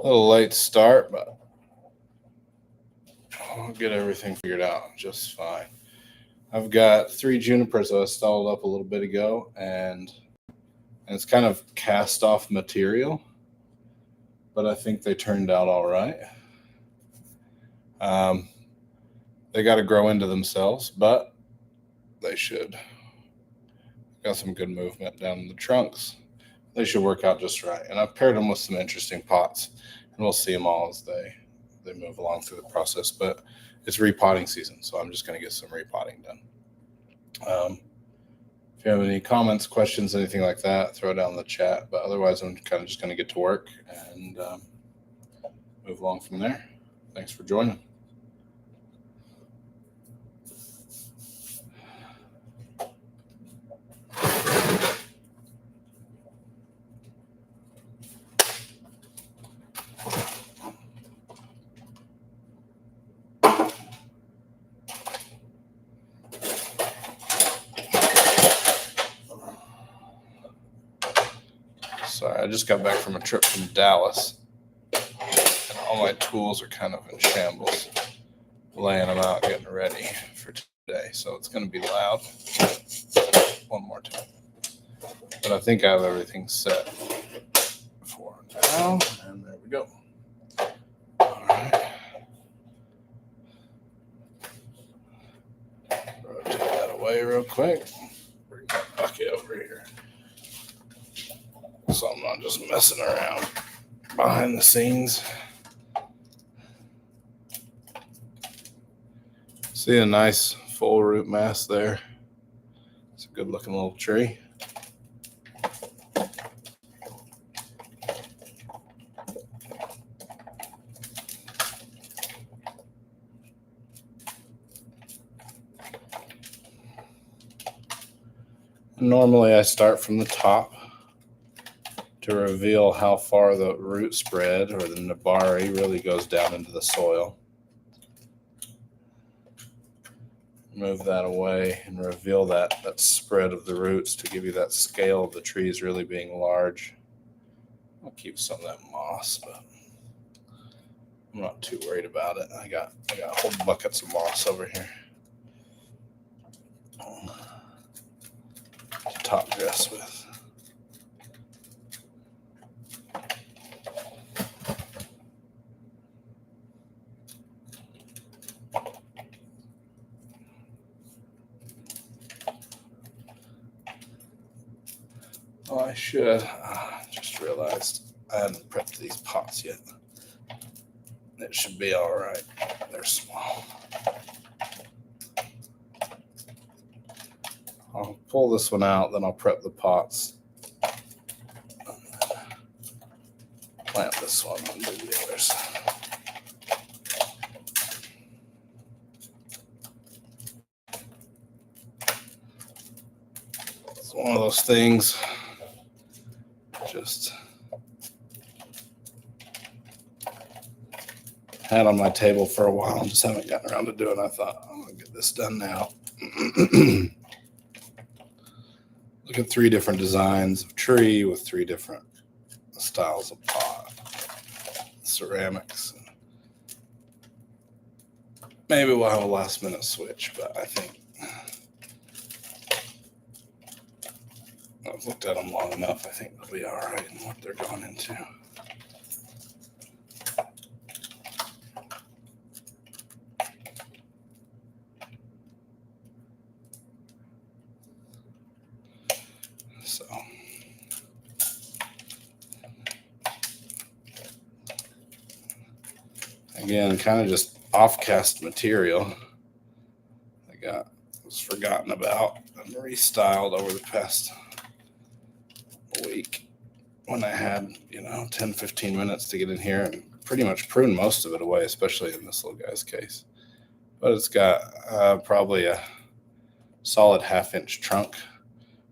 little late start, but I'll get everything figured out just fine. I've got 3 junipers that I stalled up a little bit ago, and it's kind of cast off material, but I think they turned out all right. They got to grow into themselves, but they should. Got some good movement down in the trunks. They should work out just right. And I've paired them with some interesting pots, and we'll see them all as they move along through the process. But it's repotting season, so I'm just going to get some repotting done. If you have any comments, questions, anything like that, throw it down in the chat. But otherwise, I'm kind of just going to get to work and move along from there. Thanks for joining. Sorry, I just got back from a trip from Dallas, and all my tools are kind of in shambles, laying them out, getting ready for today. So it's going to be loud. One more time. But I think I have everything set for now, and there we go. All right. Rotate that away real quick. Bring that bucket over here, so I'm not just messing around behind the scenes. See a nice full root mass there. It's a good looking little tree. Normally I start from the top to reveal how far the root spread or the nabari really goes down into the soil. Move that away and reveal that spread of the roots to give you that scale of the trees really being large. I'll keep some of that moss, but I'm not too worried about it. I got whole buckets of moss over here to top dress with. Oh, I should. Just realized I hadn't prepped these pots yet. It should be all right. They're small. I'll pull this one out, then I'll prep the pots. Plant this one and do the others. It's one of those things. Just had on my table for a while and just haven't gotten around to doing it. I thought, I'm going to get this done now. Look at 3 different designs of tree with 3 different styles of pot, ceramics. Maybe we'll have a last minute switch, but I think I've looked at them long enough. I think they'll be all right in what they're going into. So, again, kind of just off-cast material. Was forgotten about and restyled over the past week when I had 10-15 minutes to get in here and pretty much prune most of it away, especially in this little guy's case. But it's got probably a solid 1/2-inch trunk,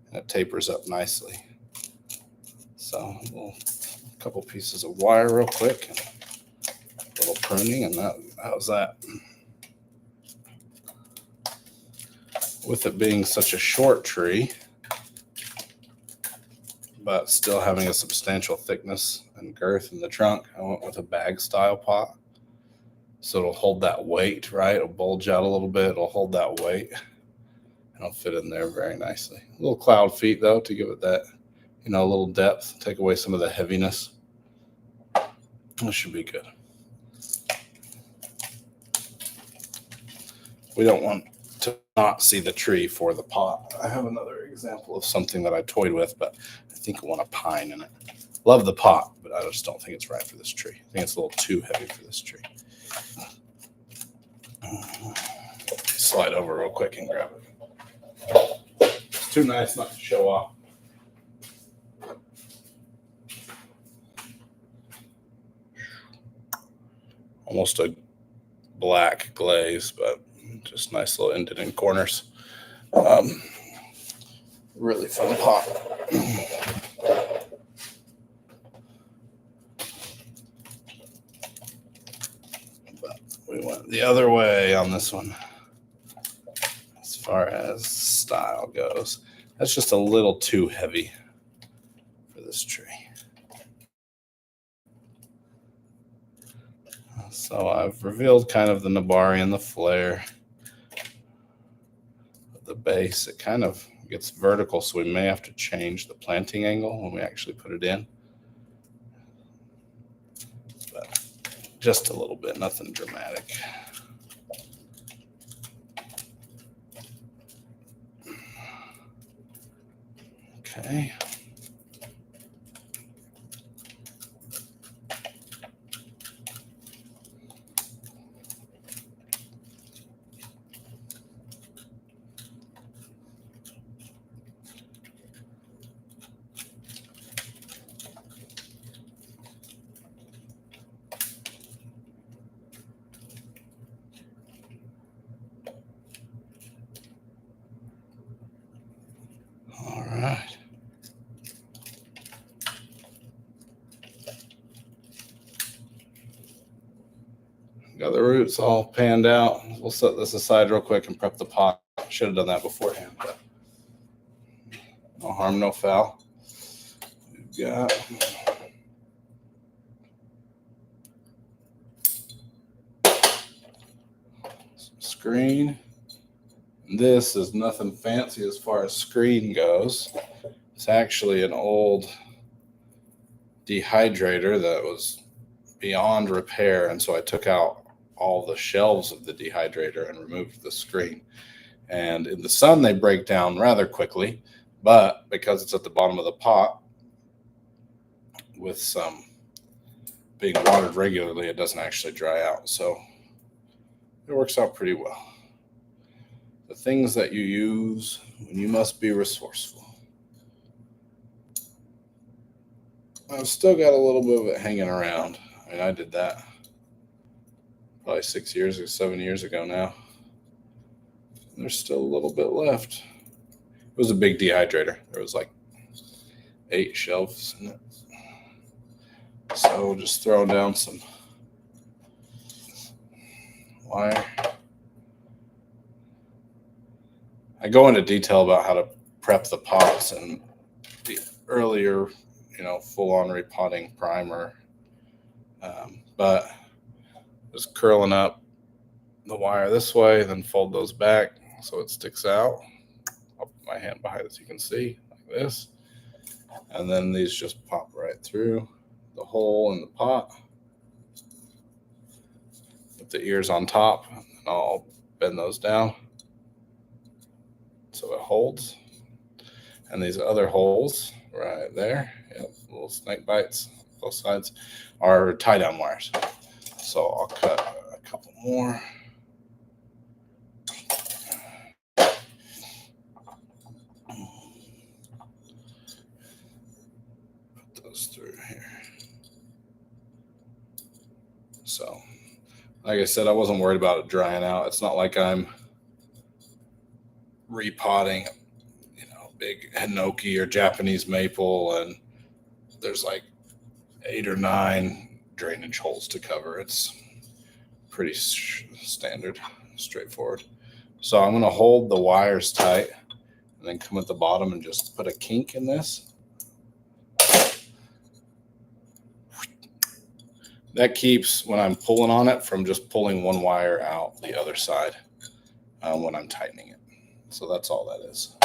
and it tapers up nicely. So a couple pieces of wire real quick, and a little pruning, and that was that. With it being such a short tree, but still having a substantial thickness and girth in the trunk. I went with a bag style pot. So it'll hold that weight, right? It'll bulge out a little bit. It'll hold that weight. And it'll fit in there very nicely. A little cloud feet, though, to give it that, a little depth. Take away some of the heaviness. This should be good. We don't want to not see the tree for the pot. I have another example of something that I toyed with, but I think I want a pine in it. Love the pot, but I just don't think it's right for this tree. I think it's a little too heavy for this tree. Slide over real quick and grab it. It's too nice not to show off. Almost a black glaze, but just nice little indented corners. Really fun pot. But we went the other way on this one as far as style goes. That's just a little too heavy for this tree. So I've revealed kind of the Nabari and the flare. The base, it kind of gets vertical, so we may have to change the planting angle when we actually put it in. But just a little bit, nothing dramatic. Okay. All right. Got the roots all panned out. We'll set this aside real quick and prep the pot. Should have done that beforehand, but no harm, no foul. We've got some screen. This is nothing fancy as far as screen goes. It's actually an old dehydrator that was beyond repair, and so I took out all the shelves of the dehydrator and removed the screen. And in the sun, they break down rather quickly, but because it's at the bottom of the pot, with some being watered regularly, it doesn't actually dry out. So it works out pretty well. The things that you use when you must be resourceful. I've still got a little bit of it hanging around. I mean, I did that probably 7 years ago now. There's still a little bit left. It was a big dehydrator. There was like 8 shelves in it. So just throwing down some wire. I go into detail about how to prep the pots and the earlier, full-on repotting primer. But just curling up the wire this way, then fold those back so it sticks out. I'll put my hand behind it so you can see, like this. And then these just pop right through the hole in the pot with the ears on top. And I'll bend those down so it holds. And these other holes right there, little snake bites, both sides, are tie down wires. So I'll cut a couple more. Put those through here. So, like I said, I wasn't worried about it drying out. It's not like I'm repotting, big hinoki or Japanese maple, and there's like 8 or 9 drainage holes to cover. It's pretty standard, straightforward. So I'm going to hold the wires tight and then come at the bottom and just put a kink in this That keeps, when I'm pulling on it, from just pulling one wire out the other side when I'm tightening it. So that's all that is.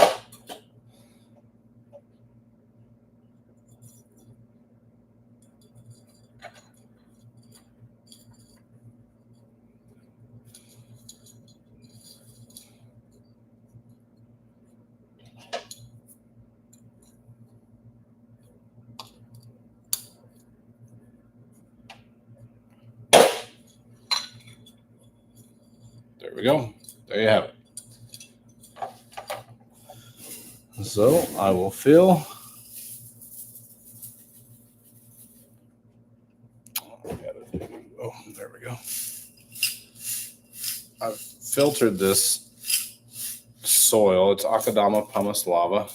There we go. There you have it. So I will fill. Oh, there we go. I've filtered this soil. It's Akadama pumice lava.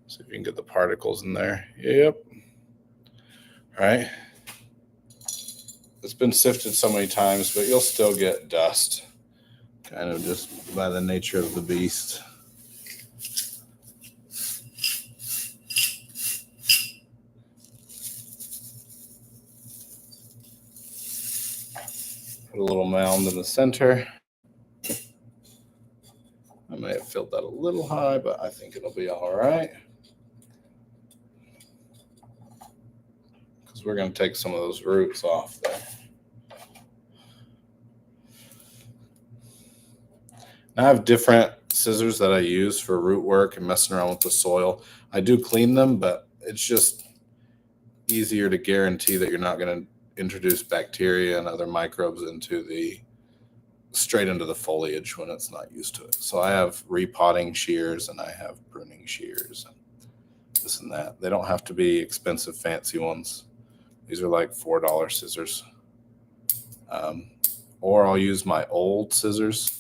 See if you can get the particles in there. Yep. All right. It's been sifted so many times, but you'll still get dust, kind of just by the nature of the beast. Put a little mound in the center. I may have filled that a little high, but I think it'll be all right. Because we're going to take some of those roots off there. Now I have different scissors that I use for root work and messing around with the soil. I do clean them, but it's just easier to guarantee that you're not going to introduce bacteria and other microbes straight into the foliage when it's not used to it. So I have repotting shears and I have pruning shears and this and that. They don't have to be expensive, fancy ones. These are like $4 scissors. Or I'll use my old scissors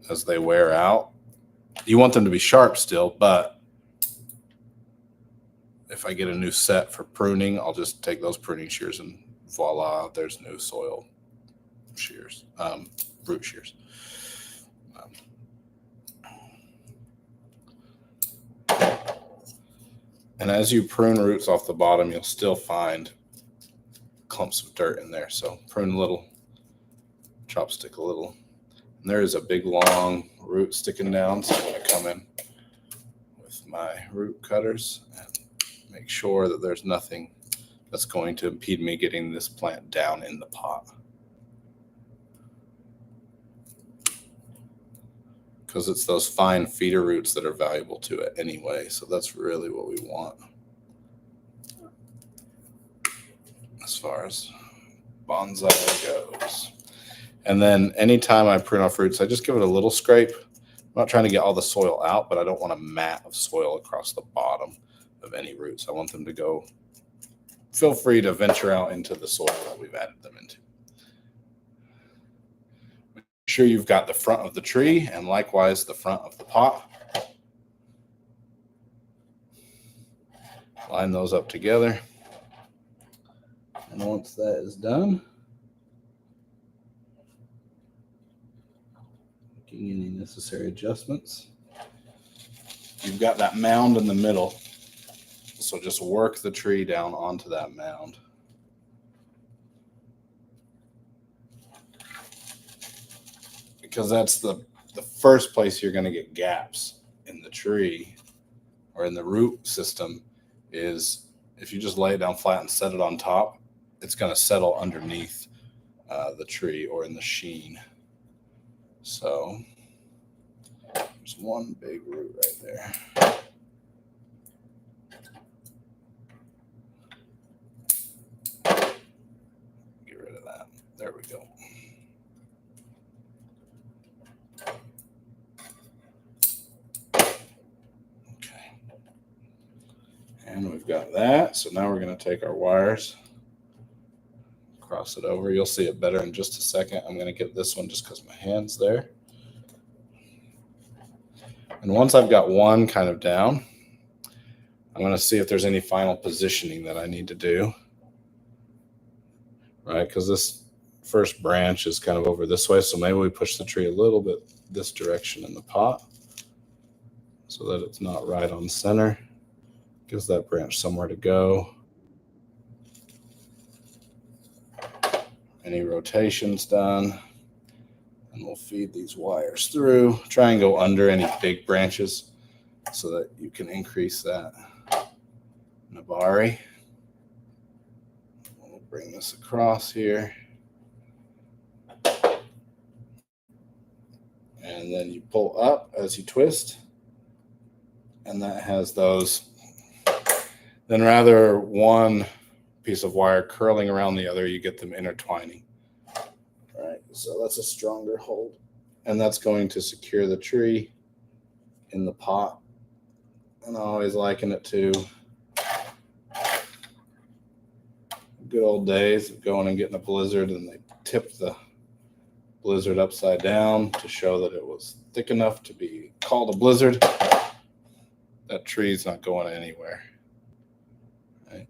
as they wear out. You want them to be sharp still, but if I get a new set for pruning, I'll just take those pruning shears and voila, there's new soil shears, root shears. And as you prune roots off the bottom, you'll still find clumps of dirt in there. So prune a little, chopstick a little. And there is a big long root sticking down, so I'm going to come in with my root cutters and make sure that there's nothing that's going to impede me getting this plant down in the pot. Because it's those fine feeder roots that are valuable to it anyway. So that's really what we want as far as bonsai goes. And then anytime I prune off roots, I just give it a little scrape. I'm not trying to get all the soil out, but I don't want a mat of soil across the bottom of any roots. I want them to go, feel free to venture out into the soil that we've added them into. Make sure you've got the front of the tree and likewise the front of the pot. Line those up together. And once that is done, making any necessary adjustments, you've got that mound in the middle. So just work the tree down onto that mound. Because that's the first place you're going to get gaps in the tree or in the root system is if you just lay it down flat and set it on top, it's going to settle underneath the tree or in the sheen. So there's one big root right there. Get rid of that. There we go. Okay. And we've got that. So now we're going to take our wires, cross it over. You'll see it better in just a second. I'm going to get this one just because my hand's there. And once I've got one kind of down, I'm going to see if there's any final positioning that I need to do. Right, because this first branch is kind of over this way, so maybe we push the tree a little bit this direction in the pot so that it's not right on center. Gives that branch somewhere to go. any rotations done. And we'll feed these wires through. Try and go under any big branches so that you can increase that nabari. We'll bring this across here. And then you pull up as you twist. And that has those. Then rather one piece of wire curling around the other, you get them intertwining. All right, so that's a stronger hold. And that's going to secure the tree in the pot. And I always liken it to good old days of going and getting a blizzard, and they tipped the blizzard upside down to show that it was thick enough to be called a blizzard. That tree's not going anywhere. Right?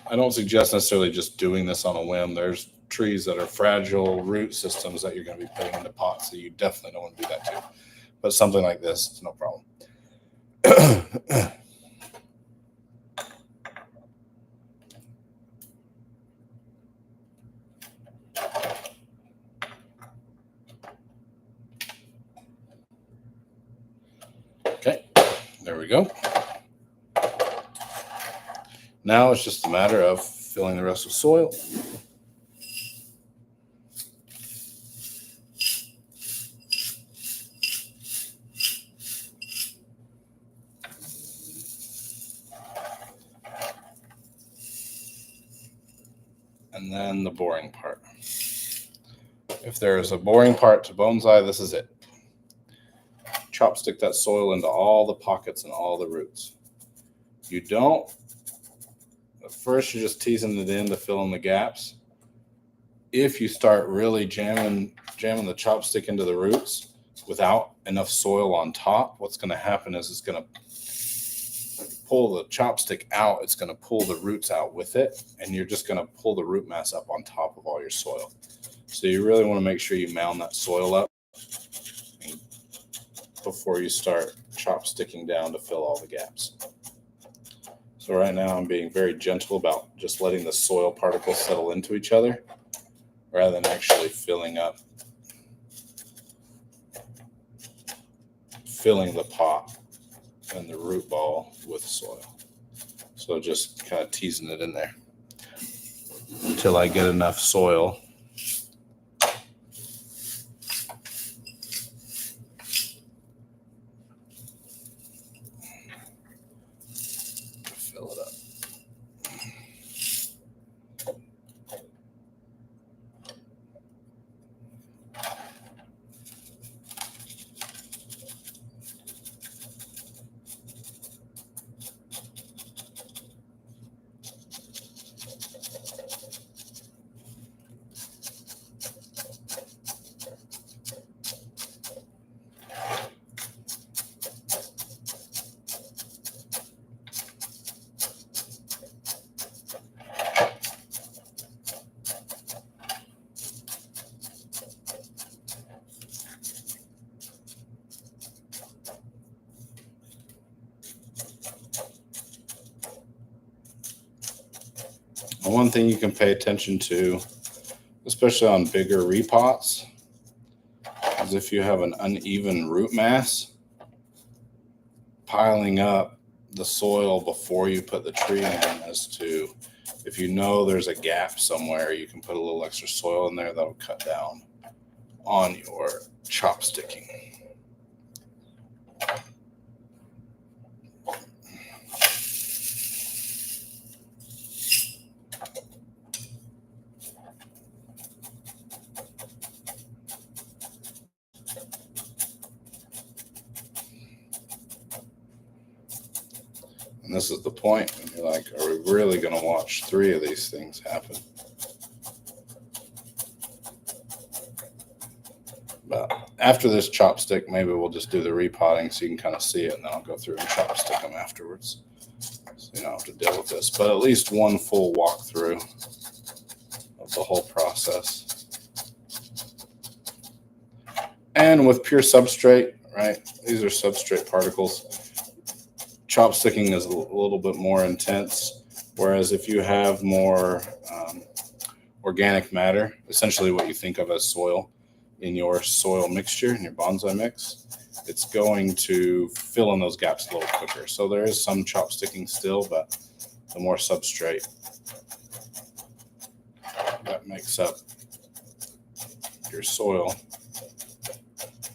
I don't suggest necessarily just doing this on a whim. There's trees that are fragile root systems that you're going to be putting into pots, so you definitely don't want to do that too. But something like this, it's no problem. Okay, there we go. Now it's just a matter of filling the rest with soil. And then the boring part. If there's a boring part to bonsai, this is it. Chopstick that soil into all the pockets and all the roots. You don't, at first you're just teasing it in to fill in the gaps. If you start really jamming the chopstick into the roots without enough soil on top, what's going to happen is it's going to pull the chopstick out. It's going to pull the roots out with it, and you're just going to pull the root mass up on top of all your soil. So you really want to make sure you mound that soil up before you start chopsticking down to fill all the gaps. So right now I'm being very gentle about just letting the soil particles settle into each other rather than actually filling the pot and the root ball with soil. So just kind of teasing it in there until I get enough soil to fill it up. One thing you can pay attention to, especially on bigger repots, is if you have an uneven root mass, piling up the soil before you put the tree in, as to if you know there's a gap somewhere, you can put a little extra soil in there. That'll cut down on your chopsticking. And this is the point when you're like, are we really going to watch 3 of these things happen? But after this chopstick, maybe we'll just do the repotting so you can kind of see it, and then I'll go through and chopstick them afterwards. So you don't have to deal with this. But at least one full walkthrough of the whole process. And with pure substrate, right? These are substrate particles. Chopsticking is a little bit more intense, whereas if you have more organic matter, essentially what you think of as soil, in your soil mixture, in your bonsai mix, it's going to fill in those gaps a little quicker. So there is some chop sticking still, but the more substrate that makes up your soil,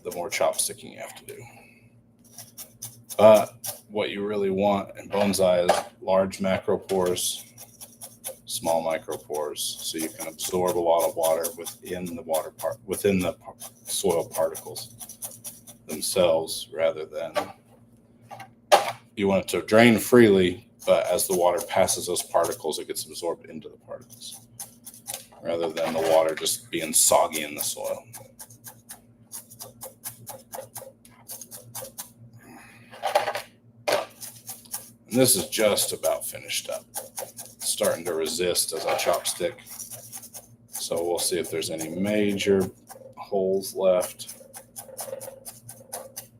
the more chop sticking you have to do. But what you really want in bonsai is large macropores, small micropores, so you can absorb a lot of water within the soil particles themselves, rather than you want it to drain freely, but as the water passes those particles, it gets absorbed into the particles, rather than the water just being soggy in the soil. And this is just about finished up. It's starting to resist as I chop stick. So we'll see if there's any major holes left.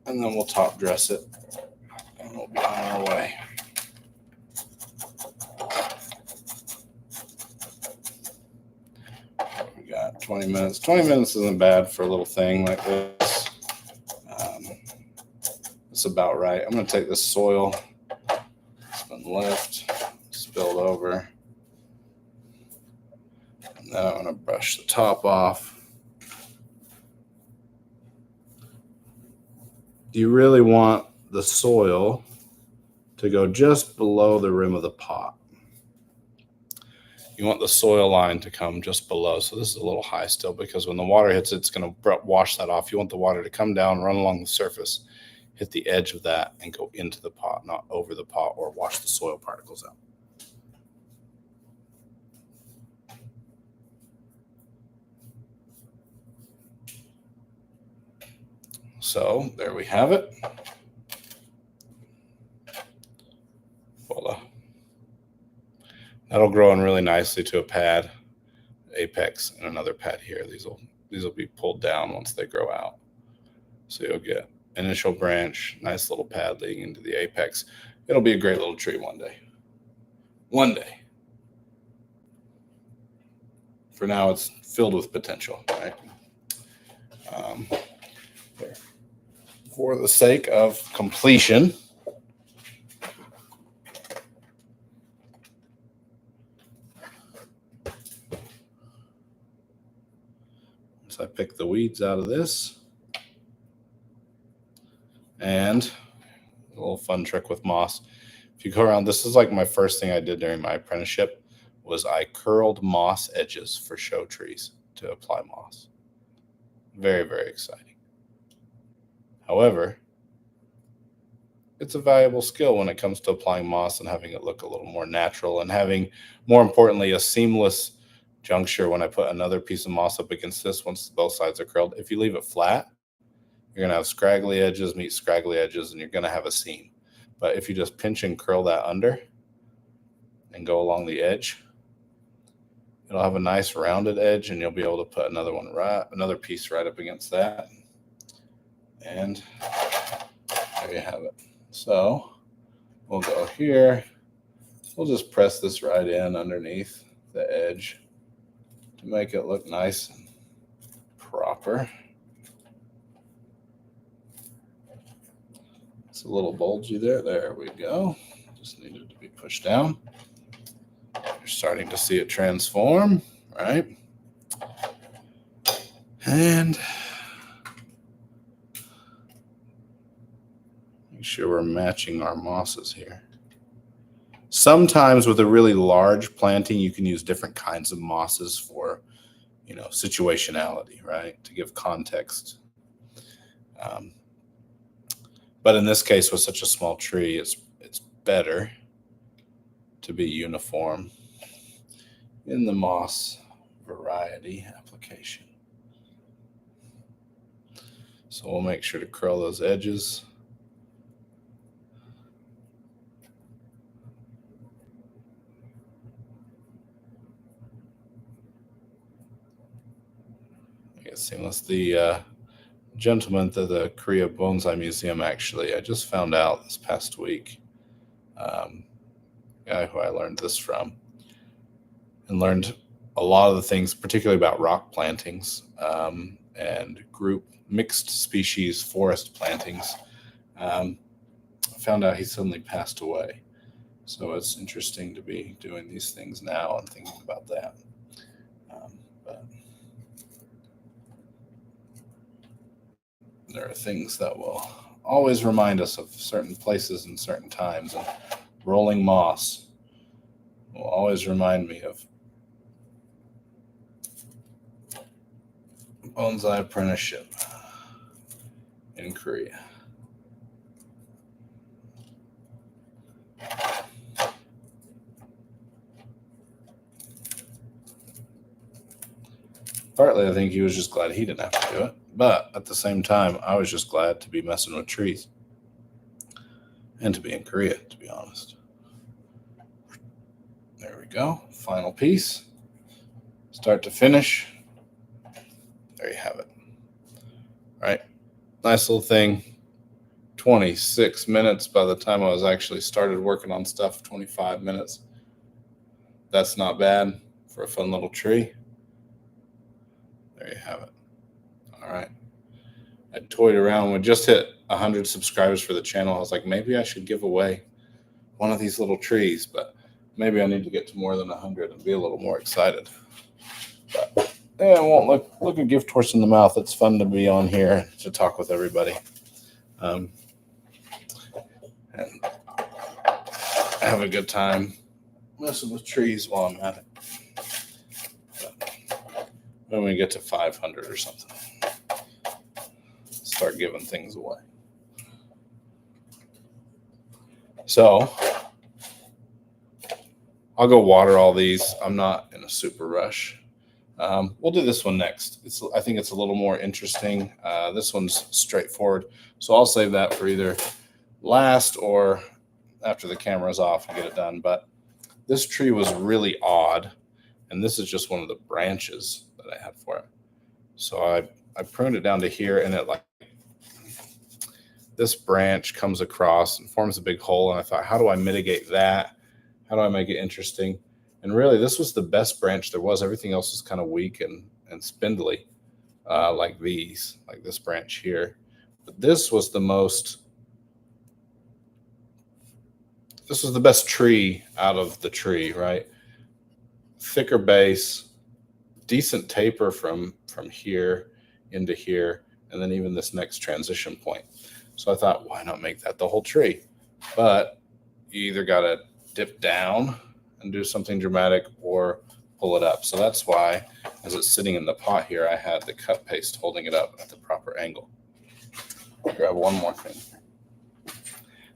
And then we'll top dress it and we'll be on our way. We got 20 minutes. 20 minutes isn't bad for a little thing like this. It's about right. I'm going to take this soil that's been left, spilled over, and then I'm going to brush the top off. You really want the soil to go just below the rim of the pot. You want the soil line to come just below. So this is a little high still, because when the water hits it, it's going to wash that off. You want the water to come down, run along the surface, hit the edge of that, and go into the pot, not over the pot, or wash the soil particles out. So there we have it. Voila. That'll grow in really nicely to a pad, apex, and another pad here. These will be pulled down once they grow out. So you'll get initial branch, nice little pad leading into the apex. It'll be a great little tree one day. One day. For now, it's filled with potential, right? For the sake of completion, I pick the weeds out of this, and a little fun trick with moss. If you go around, this is like my first thing I did during my apprenticeship, was I curled moss edges for show trees to apply moss. Very, very exciting. However, it's a valuable skill when it comes to applying moss and having it look a little more natural, and having, more importantly, a seamless juncture when I put another piece of moss up against this once both sides are curled. If you leave it flat, you're going to have scraggly edges meet scraggly edges, and you're going to have a seam. But if you just pinch and curl that under and go along the edge, it'll have a nice rounded edge, and you'll be able to put another piece right up against that. And there you have it. So we'll go here. We'll just press this right in underneath the edge to make it look nice and proper. It's a little bulgy there. There we go. Just needed to be pushed down. You're starting to see it transform, right? And make sure we're matching our mosses here. Sometimes with a really large planting, you can use different kinds of mosses for, situationality, right? To give context. But in this case, with such a small tree, it's better to be uniform in the moss variety application. So we'll make sure to curl those edges. Seamless. The gentleman to the Korea Bonsai Museum, actually, I just found out this past week, guy who I learned this from, and learned a lot of the things, particularly about rock plantings and group mixed species forest plantings. I found out he suddenly passed away. So it's interesting to be doing these things now and thinking about that. But there are things that will always remind us of certain places and certain times. And rolling moss will always remind me of bonsai apprenticeship in Korea. Partly, I think he was just glad he didn't have to do it. But at the same time, I was just glad to be messing with trees and to be in Korea, to be honest. There we go. Final piece. Start to finish. There you have it. All right. Nice little thing. 26 minutes by the time I was actually started working on stuff. 25 minutes. That's not bad for a fun little tree. There you have it. All right. I toyed around. We just hit 100 subscribers for the channel. I was like, maybe I should give away one of these little trees, but maybe I need to get to more than 100 and be a little more excited. But yeah, it won't look a gift horse in the mouth. It's fun to be on here to talk with everybody. And have a good time messing with trees while I'm at it. But when we get to 500 or something, start giving things away. So I'll go water all these. I'm not in a super rush. We'll do this one next. I think it's a little more interesting. This one's straightforward. So I'll save that for either last or after the camera's off and get it done. But this tree was really odd. And this is just one of the branches that I had for it. So I pruned it down to here, and it this branch comes across and forms a big hole. And I thought, how do I mitigate that? How do I make it interesting? And really, this was the best branch there was. Everything else was kind of weak and spindly, like this branch here. But this was the best tree out of the tree, right? Thicker base, decent taper from here into here, and then even this next transition point. So I thought, why not make that the whole tree? But you either got to dip down and do something dramatic or pull it up. So that's why, as it's sitting in the pot here, I had the cut paste holding it up at the proper angle. I'll grab one more thing.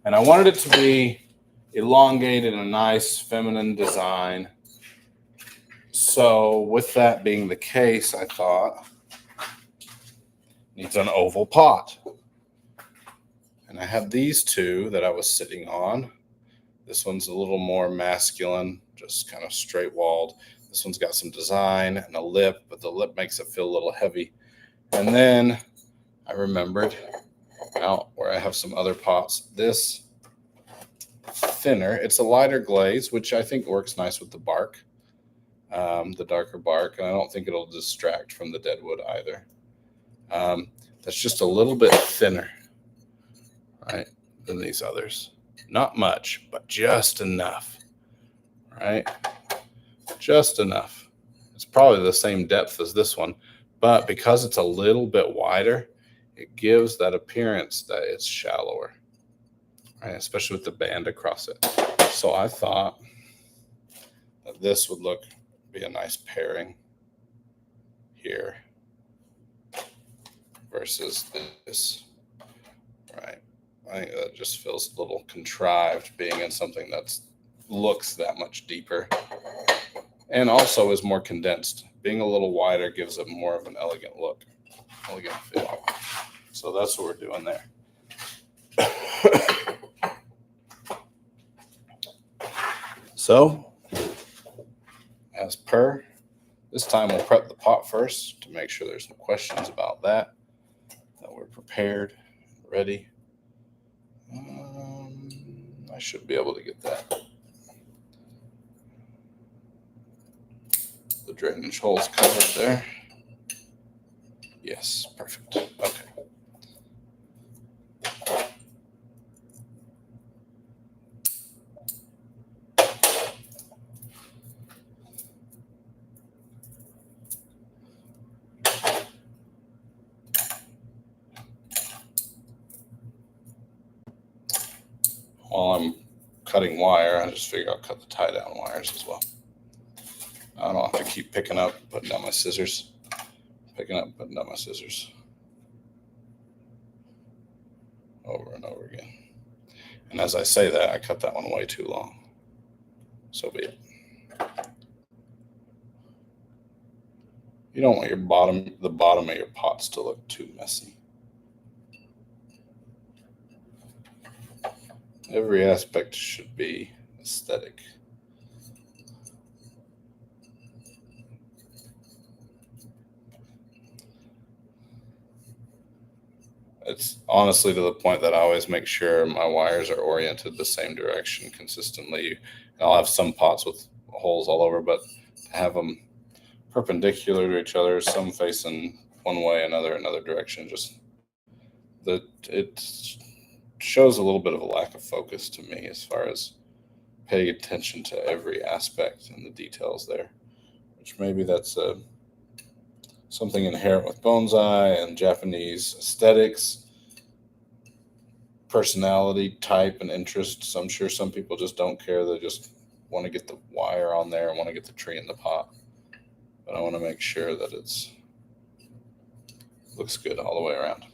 And I wanted it to be elongated in a nice feminine design. So with that being the case, I thought needs an oval pot. And I have these two that I was sitting on. This one's a little more masculine, just kind of straight walled. This one's got some design and a lip, but the lip makes it feel a little heavy. And then I remembered out where I have some other pots, this thinner, it's a lighter glaze, which I think works nice with the bark, the darker bark. And I don't think it'll distract from the dead wood either. That's just a little bit thinner, right, than these others. Not much, but just enough, right? Just enough. It's probably the same depth as this one, but because it's a little bit wider, it gives that appearance that it's shallower, right? Especially with the band across it. So I thought that this would be a nice pairing here versus this, right? I think that just feels a little contrived being in something that looks that much deeper and also is more condensed. Being a little wider gives it more of an elegant look, elegant feel. So that's what we're doing there. So, as per, this time we'll prep the pot first to make sure there's no questions about that we're prepared, ready. I should be able to get the drainage holes covered there. Yes, perfect. Okay. While I'm cutting wire, I just figure I'll cut the tie down wires as well. I don't have to keep picking up, putting down my scissors. Picking up, putting down my scissors. Over and over again. And as I say that, I cut that one way too long. So be it. You don't want the bottom of your pots to look too messy. Every aspect should be aesthetic. It's honestly to the point that I always make sure my wires are oriented the same direction consistently. I'll have some pots with holes all over, but to have them perpendicular to each other, some facing one way, another direction, just it shows a little bit of a lack of focus to me as far as paying attention to every aspect and the details there, which maybe that's something inherent with bonsai and Japanese aesthetics, personality, type, and interest. So I'm sure some people just don't care. They just want to get the wire on there and want to get the tree in the pot. But I want to make sure that looks good all the way around.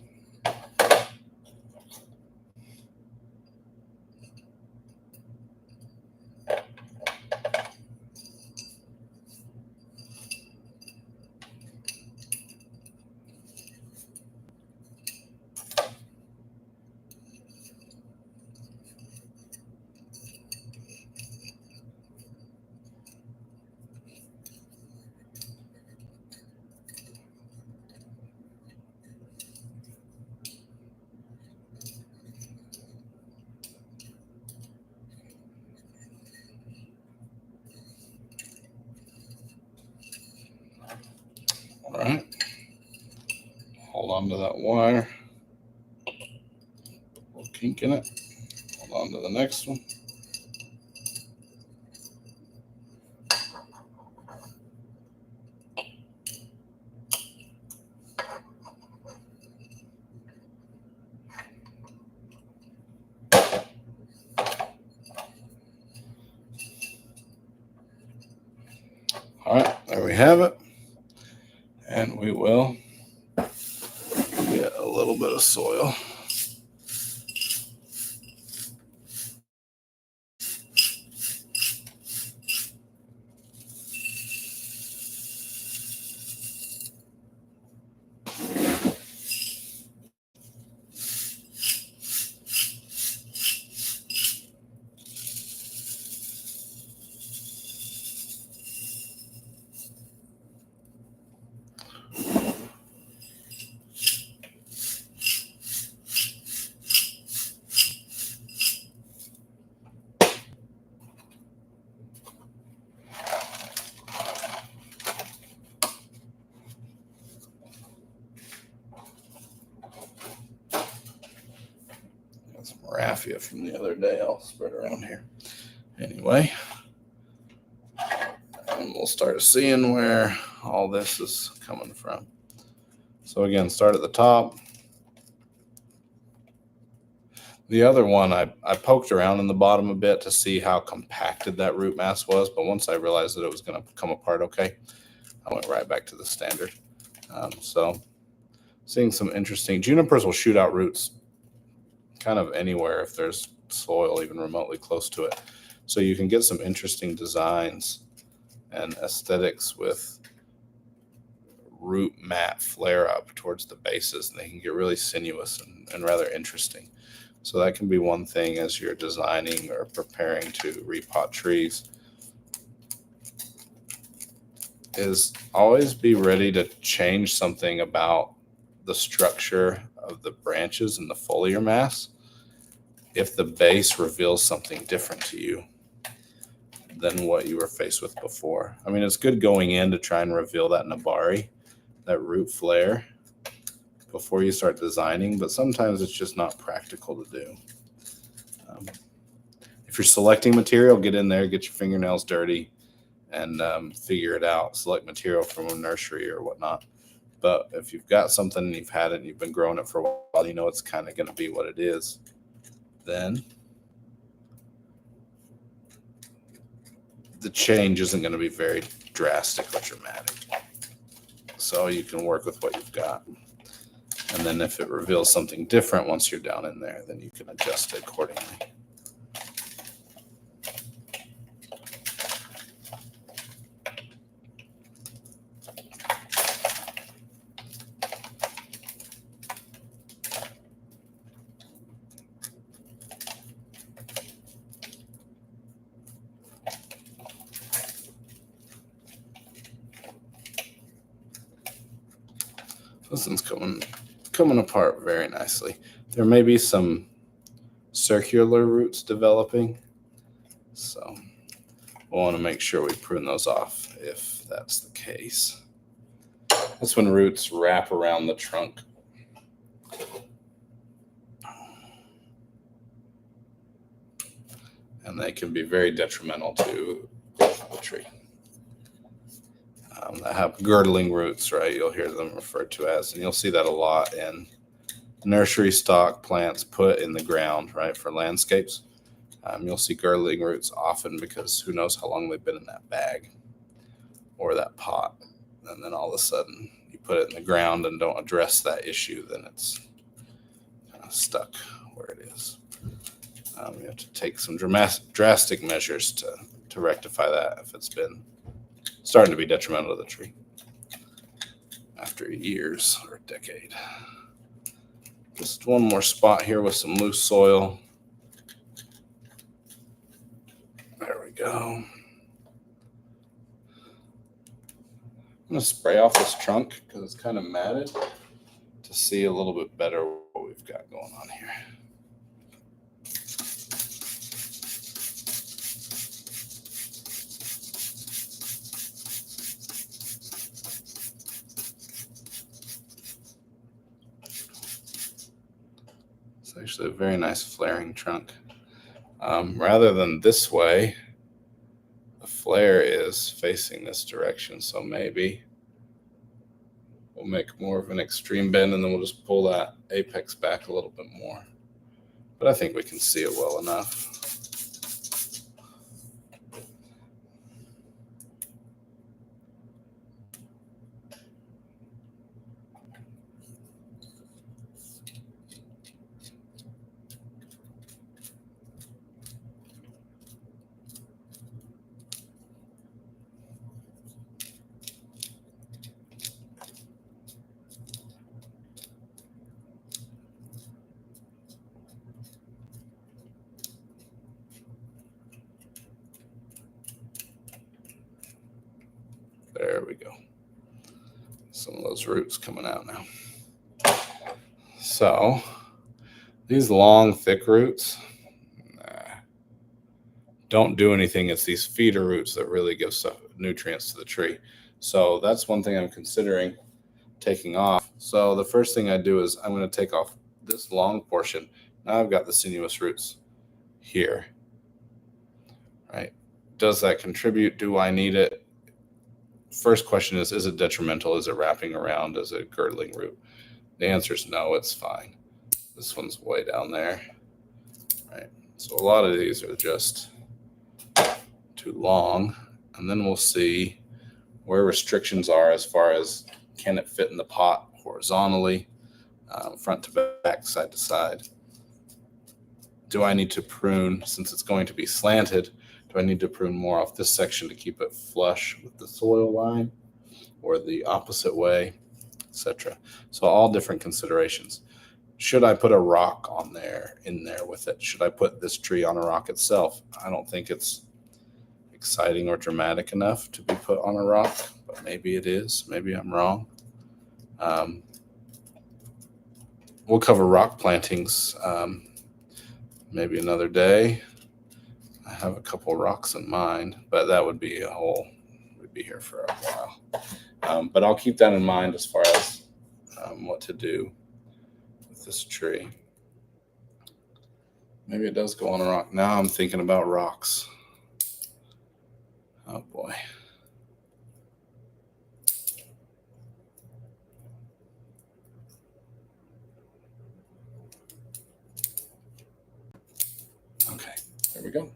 All right. Hold on to that wire. We'll kink in it. Hold on to the next one. All right, there we have it. And we will get a little bit of soil. Got some raffia from the other day. I'll spread around here. Anyway, and we'll start seeing where all this is coming from. So again, start at the top. The other one, I poked around in the bottom a bit to see how compacted that root mass was, but once I realized that it was going to come apart okay, I went right back to the standard. So seeing some interesting, junipers will shoot out roots kind of anywhere if there's soil even remotely close to it. So you can get some interesting designs and aesthetics with root mat flare up towards the bases, and they can get really sinuous and rather interesting. So that can be one thing as you're designing or preparing to repot trees, is always be ready to change something about the structure of the branches and the foliar mass if the base reveals something different to you. than what you were faced with before. I mean, it's good going in to try and reveal that nabari, that root flare, before you start designing, but sometimes it's just not practical to do. If you're selecting material, get in there, get your fingernails dirty, and figure it out. Select material from a nursery or whatnot. But if you've got something and you've had it and you've been growing it for a while, you know it's kind of going to be what it is, then the change isn't going to be very drastic or dramatic. So you can work with what you've got. And then if it reveals something different once you're down in there, then you can adjust it accordingly. This one's coming apart very nicely. There may be some circular roots developing, so we'll want to make sure we prune those off if that's the case. That's when roots wrap around the trunk. And they can be very detrimental to the tree. That have girdling roots, right? You'll hear them referred to as, and you'll see that a lot in nursery stock plants put in the ground, right, for landscapes. You'll see girdling roots often because who knows how long they've been in that bag or that pot. And then all of a sudden you put it in the ground and don't address that issue, then it's kind of stuck where it is. You have to take some drastic measures to rectify that if it's been starting to be detrimental to the tree after years or a decade. Just one more spot here with some loose soil. There we go. I'm going to spray off this trunk because it's kind of matted to see a little bit better what we've got going on here. It's actually a very nice flaring trunk. Rather than this way, the flare is facing this direction, so maybe we'll make more of an extreme bend and then we'll just pull that apex back a little bit more. But I think we can see it well enough. There we go. Some of those roots coming out now. So these long, thick roots, don't do anything. It's these feeder roots that really give nutrients to the tree. So that's one thing I'm considering taking off. So the first thing I do is I'm going to take off this long portion. Now I've got the sinuous roots here, right? Does that contribute? Do I need it? First question is it detrimental? Is it wrapping around? Is it a girdling root? The answer is no, it's fine. This one's way down there, right? So a lot of these are just too long. And then we'll see where restrictions are as far as can it fit in the pot horizontally, front to back, side to side. Do I need to prune, since it's going to be slanted, do I need to prune more off this section to keep it flush with the soil line or the opposite way, etc.? So all different considerations. Should I put a rock in there with it? Should I put this tree on a rock itself? I don't think it's exciting or dramatic enough to be put on a rock, but maybe it is. Maybe I'm wrong. We'll cover rock plantings maybe another day. have a couple rocks in mind, but that would be we'd be here for a while. But I'll keep that in mind as far as what to do with this tree. Maybe it does go on a rock. Now I'm thinking about rocks. Oh boy. Okay, there we go.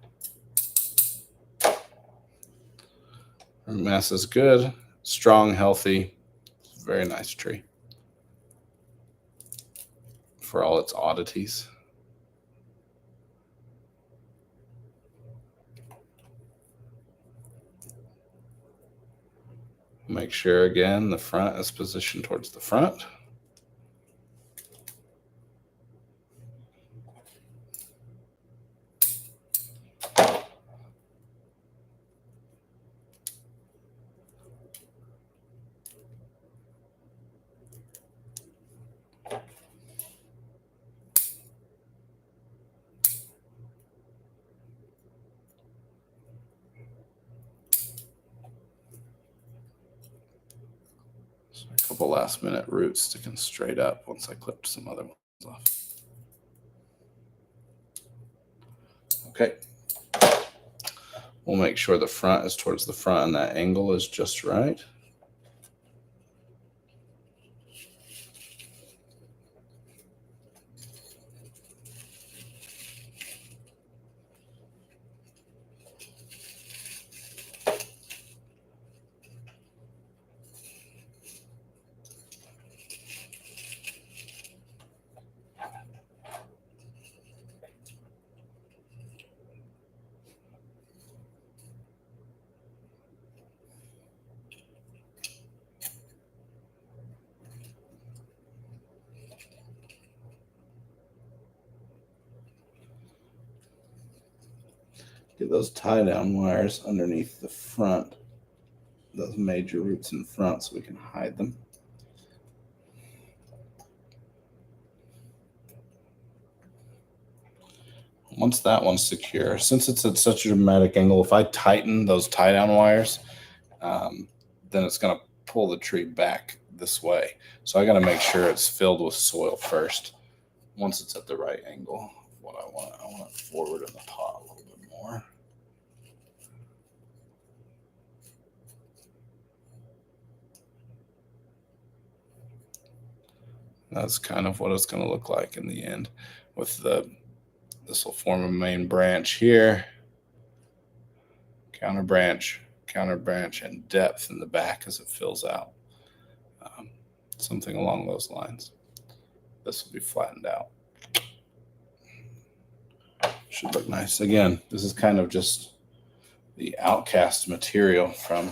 Root mass is good, strong, healthy, very nice tree for all its oddities. Make sure again the front is positioned towards the front. So a couple last minute roots sticking straight up once I clipped some other ones off. Okay. We'll make sure the front is towards the front and that angle is just right. Get those tie down wires underneath the front, those major roots in front, so we can hide them. Once that one's secure, since it's at such a dramatic angle, if I tighten those tie down wires, then it's going to pull the tree back this way. So I got to make sure it's filled with soil first. Once it's at the right angle, what I want it forward in the pot a little bit more. That's kind of what it's going to look like in the end. With this will form a main branch here, counter branch, and depth in the back as it fills out. Something along those lines. This will be flattened out. Should look nice. Again, this is kind of just the outcast material from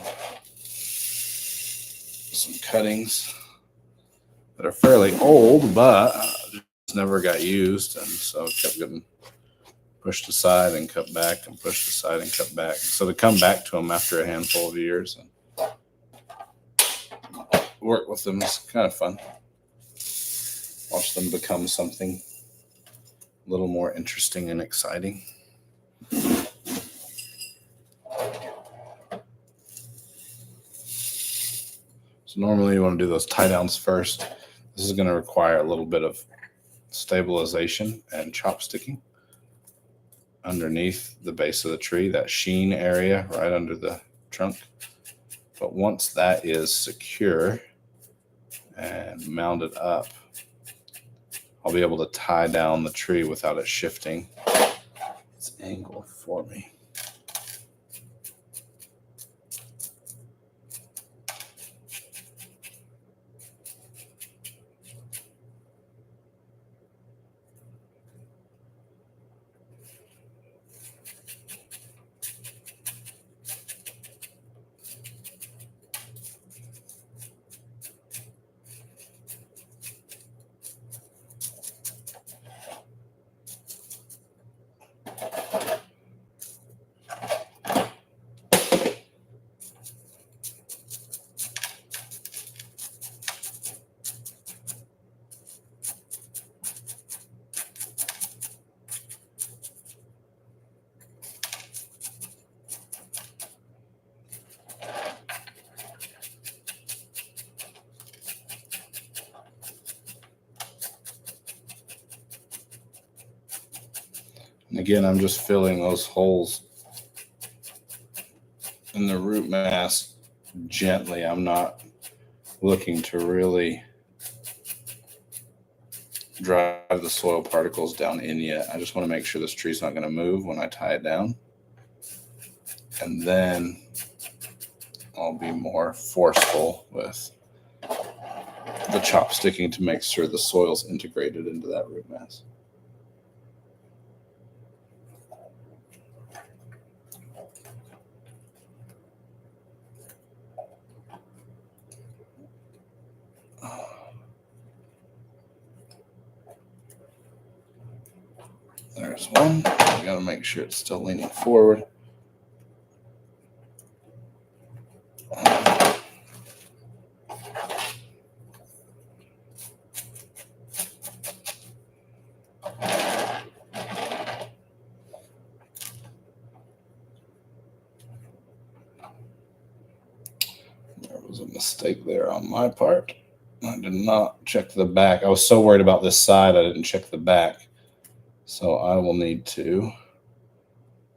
some cuttings that are fairly old, but just never got used, and so it kept getting pushed aside and cut back and pushed aside and cut back. So to come back to them after a handful of years and work with them is kind of fun. Watch them become something a little more interesting and exciting. So normally you want to do those tie downs first. This is going to require a little bit of stabilization and chopsticking underneath the base of the tree, that sheen area right under the trunk. But once that is secure and mounted up, I'll be able to tie down the tree without it shifting its angle for me. And again, I'm just filling those holes in the root mass gently. I'm not looking to really drive the soil particles down in yet. I just want to make sure this tree's not going to move when I tie it down. And then I'll be more forceful with the chopsticking to make sure the soil's integrated into that root mass. There's one. I got to make sure it's still leaning forward. There was a mistake there on my part. I did not check the back. I was so worried about this side, I didn't check the back. So I will need to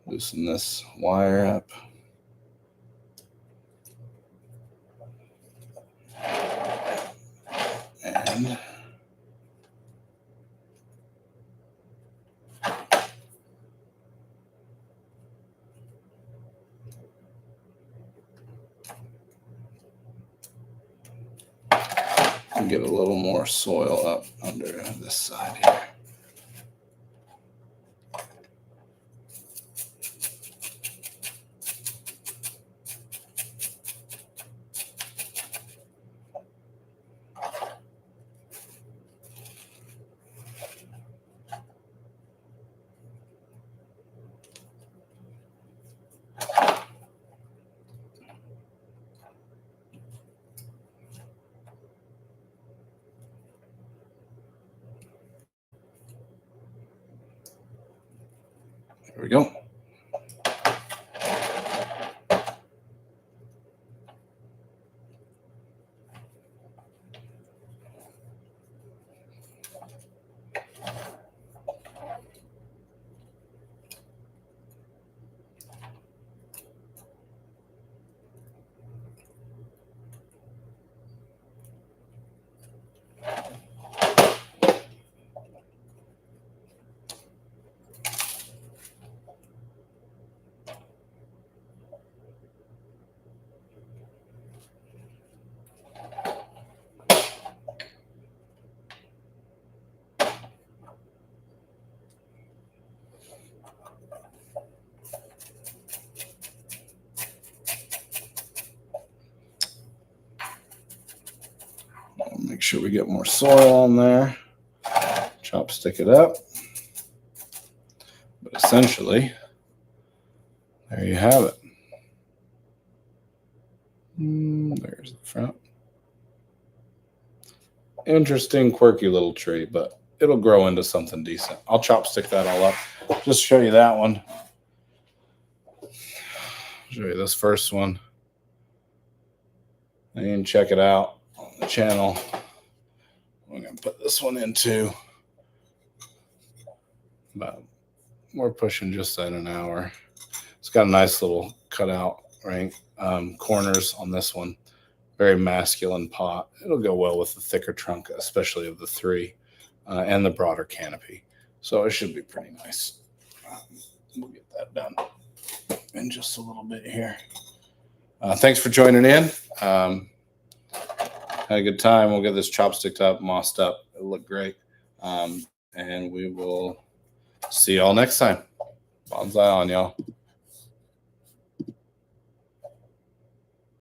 loosen this wire up. And get a little more soil up under this side here. There we go. Make sure we get more soil on there. Chopstick it up. But essentially, there you have it. There's the front. Interesting, quirky little tree, but it'll grow into something decent. I'll chopstick that all up. Just show you that one. Show you this first one. And check it out on the channel. We're going to put this one into about, we're pushing just at an hour. It's got a nice little cutout, right? Corners on this one. Very masculine pot. It'll go well with the thicker trunk, especially of the three, and the broader canopy. So it should be pretty nice. We'll get that done in just a little bit here. Thanks for joining in. Had a good time. We'll get this chopsticked up, mossed up. It'll look great. And we will see y'all next time. Bonsai on, y'all.